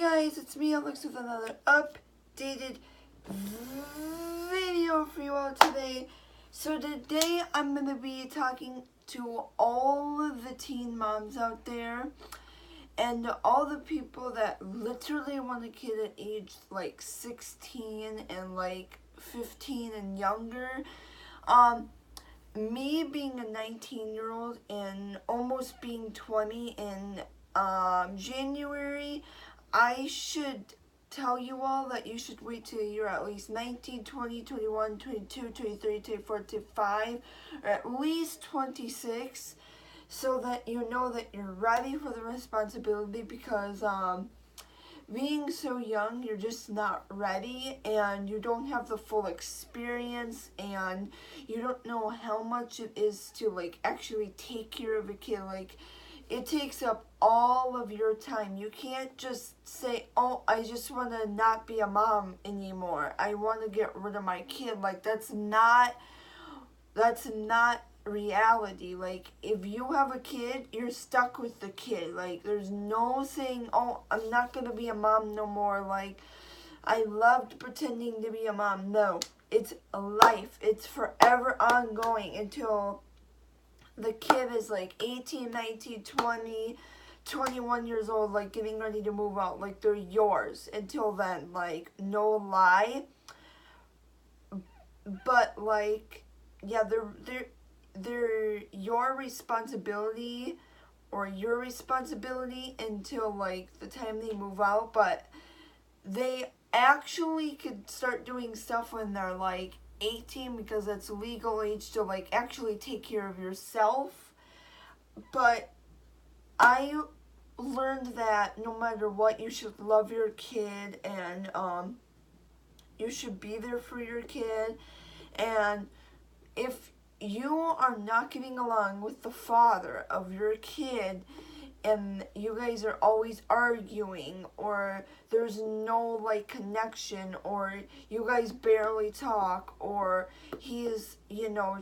guys, it's me Alex with another updated video for you all today. So today I'm going to be talking to all of the teen moms out there and all the people that literally want a kid at age like 16 and like 15 and younger. Me being a 19-year-old and almost being 20 in January, I should tell you all that you should wait till you're at least 19, 20, 21, 22, 23, 24, 25, or at least 26, so that you know that you're ready for the responsibility, because being so young, you're just not ready, and you don't have the full experience, and you don't know how much it is to like actually take care of a kid. Like, it takes up all of your time. You can't just say, oh, I just want to not be a mom anymore, I want to get rid of my kid. Like, that's not reality. Like, if you have a kid, you're stuck with the kid. Like, there's no saying, oh, I'm not gonna be a mom no more. Like, I loved pretending to be a mom. No, it's a life. It's forever ongoing until the kid is like 18, 19, 20, 21 years old, like getting ready to move out. Like, they're yours until then. Like, no lie. But like, yeah, they're your responsibility, or your responsibility until like the time they move out. But they actually could start doing stuff when they're like 18, because that's legal age to like actually take care of yourself. But I learned that no matter what, you should love your kid, and you should be there for your kid. And if you are not getting along with the father of your kid, and you guys are always arguing, or there's no like connection, or you guys barely talk, or he's,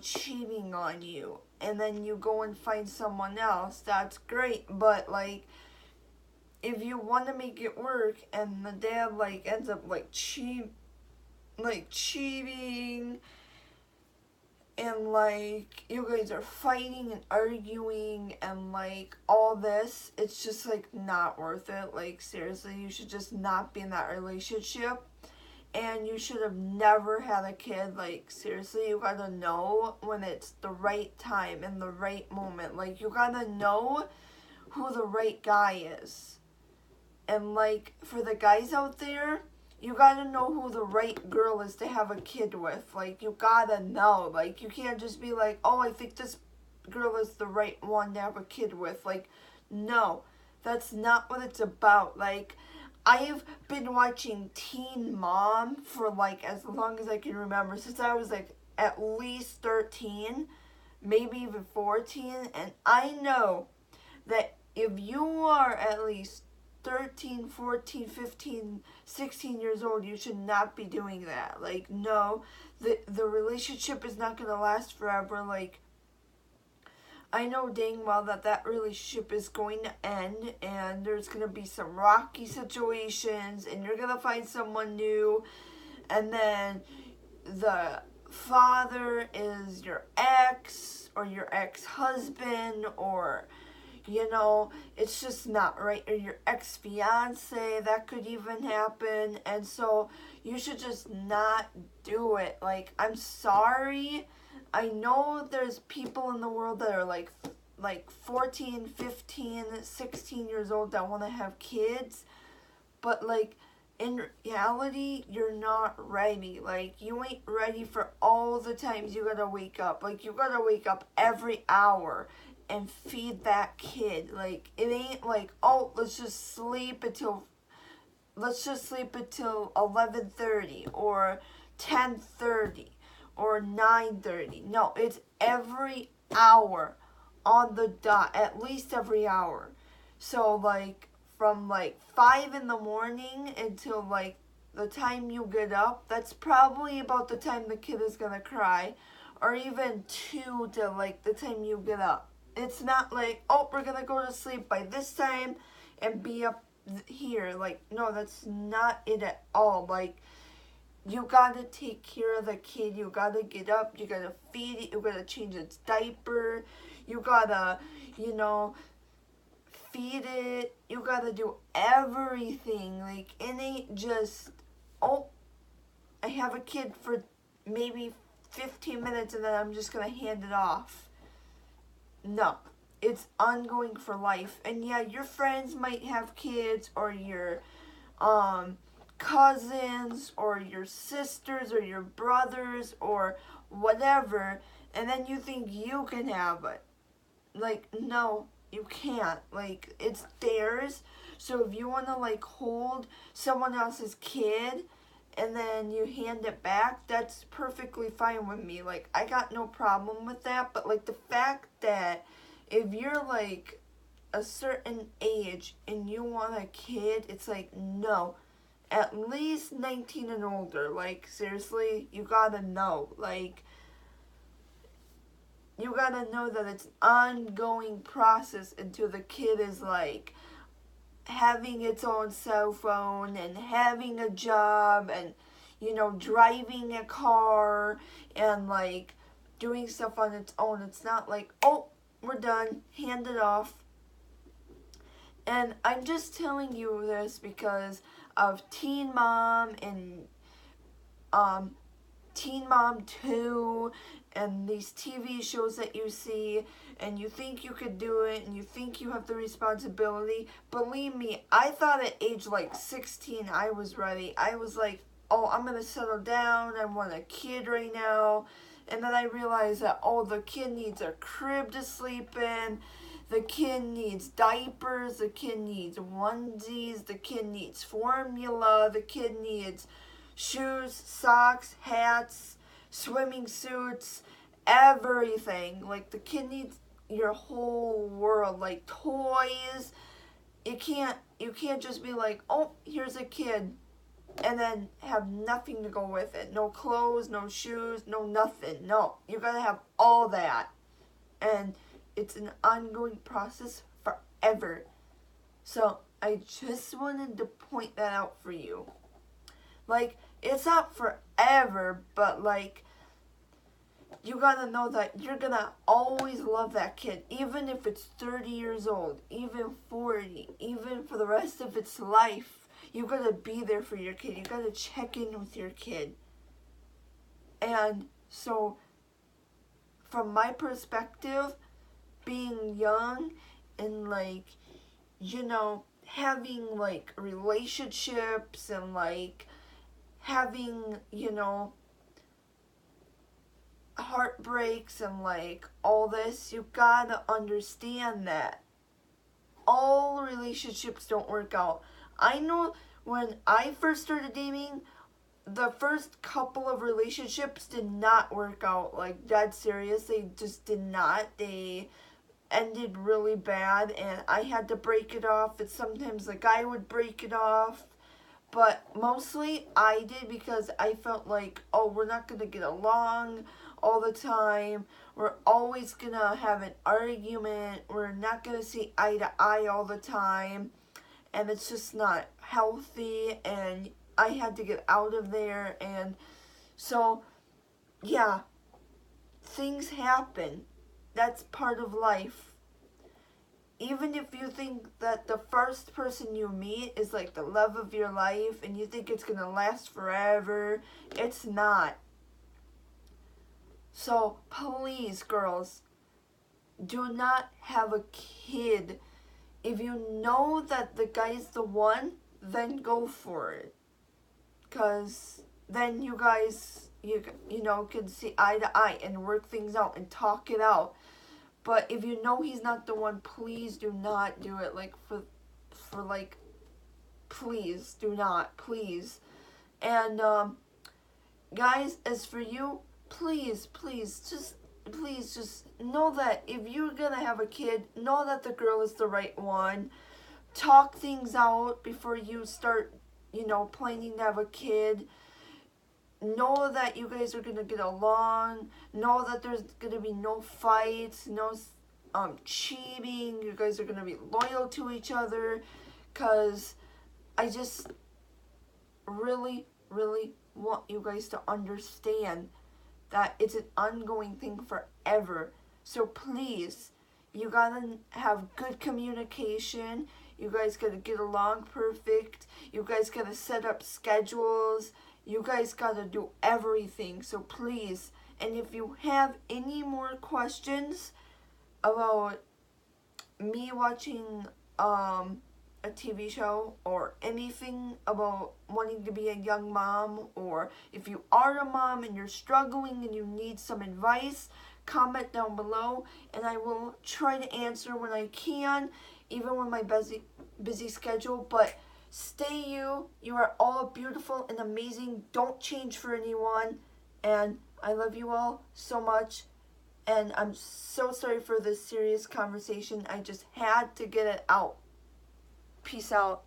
cheating on you, and then you go and find someone else, that's great. But like, if you want to make it work and the dad like ends up like cheating, and like you guys are fighting and arguing and like all this, it's just like not worth it. Like, seriously, you should just not be in that relationship, and you should have never had a kid. Like, seriously, you gotta know when it's the right time and the right moment. Like, you gotta know who the right guy is. And like, for the guys out there, you gotta know who the right girl is to have a kid with. Like, you gotta know. Like, you can't just be like, oh, I think this girl is the right one to have a kid with. Like, no, that's not what it's about. Like, I have been watching Teen Mom for like as long as I can remember, since I was like at least 13, maybe even 14. And I know that if you are at least 13, 14, 15, 16 years old, you should not be doing that. Like, no, the relationship is not going to last forever. Like, I know dang well that relationship is going to end, and there's going to be some rocky situations, and you're going to find someone new, and then the father is your ex, or your ex-husband, or it's just not right, or your ex-fiance, that could even happen. And so you should just not do it. Like, I'm sorry, I know there's people in the world that are like 14, 15, 16 years old that want to have kids, but like, in reality, you're not ready. Like, you ain't ready for all the times you gotta wake up. Like, you gotta wake up every hour and feed that kid. Like, it ain't like, oh, let's just sleep until 11:30 or 10:30 or 9:30. No, it's every hour on the dot, at least every hour. So like, from like 5 in the morning until like the time you get up, that's probably about the time the kid is gonna cry, or even 2 to like the time you get up. It's not like, oh, we're gonna go to sleep by this time and be up here. Like, no, that's not it at all. Like, you gotta take care of the kid. You gotta get up. You gotta feed it. You gotta change its diaper. You gotta, you know, feed it. You gotta do everything. Like, it ain't just, oh, I have a kid for maybe 15 minutes and then I'm just gonna hand it off. No, it's ongoing for life. And yeah, your friends might have kids, or your um cousins, or your sisters, or your brothers, or whatever, and then you think you can have it. Like, no, you can't. Like, it's theirs. So if you want to like hold someone else's kid and then you hand it back, that's perfectly fine with me. Like, I got no problem with that. But like, the fact that if you're like a certain age and you want a kid, it's like, no, at least 19 and older. Like, seriously, you gotta know. Like, you gotta know that it's an ongoing process until the kid is like having its own cell phone and having a job and, you know, driving a car and like doing stuff on its own. It's not like, oh, we're done, hand it off. And I'm just telling you this because of Teen Mom and Teen Mom 2 and these TV shows that you see, and you think you could do it and you think you have the responsibility. Believe me, I thought at age like 16 I was ready. I was like, oh, I'm going to settle down. I want a kid right now. And then I realized that, oh, the kid needs a crib to sleep in. The kid needs diapers. The kid needs onesies. The kid needs formula. The kid needs shoes, socks, hats, swimming suits, everything. Like, the kid needs your whole world, like toys. You can't just be like, oh, here's a kid, and then have nothing to go with it. No clothes, no shoes, no nothing. No, you gotta have all that. And it's an ongoing process forever. So I just wanted to point that out for you. Like, it's not forever, but like, you gotta know that you're gonna always love that kid, even if it's 30 years old, even 40, even for the rest of its life. You gotta be there for your kid. You gotta check in with your kid. And so, from my perspective, being young and like, you know, having like relationships and like having, you know, heartbreaks and like all this, you gotta understand that all relationships don't work out. I know when I first started dating, the first couple of relationships did not work out, like dead serious. They just did not. They ended really bad and I had to break it off. And sometimes the guy would break it off. But mostly I did because I felt like, oh, we're not going to get along all the time. We're always going to have an argument. We're not going to see eye to eye all the time. And it's just not healthy. And I had to get out of there. And so, yeah, things happen. That's part of life. Even if you think that the first person you meet is like the love of your life and you think it's going to last forever, it's not. So please, girls, do not have a kid. If you know that the guy's the one, then go for it. Because then you guys, you know, can see eye to eye and work things out and talk it out. But if you know he's not the one, please do not do it. Like, for like, please do not, please. And guys, as for you, please just know that if you're gonna have a kid, know that the girl is the right one. Talk things out before you start, you know, planning to have a kid. Know that you guys are going to get along. Know that there's going to be no fights, no cheating. You guys are going to be loyal to each other. because I just really, really want you guys to understand that it's an ongoing thing forever. So please, you gotta have good communication. You guys gotta get along perfect. You guys gotta set up schedules. You guys gotta do everything. So please, and if you have any more questions about me watching a TV show or anything about wanting to be a young mom, or if you are a mom and you're struggling and you need some advice, comment down below and I will try to answer when I can, even with my busy schedule. But stay you. You are all beautiful and amazing. Don't change for anyone. And I love you all so much. And I'm so sorry for this serious conversation. I just had to get it out. Peace out.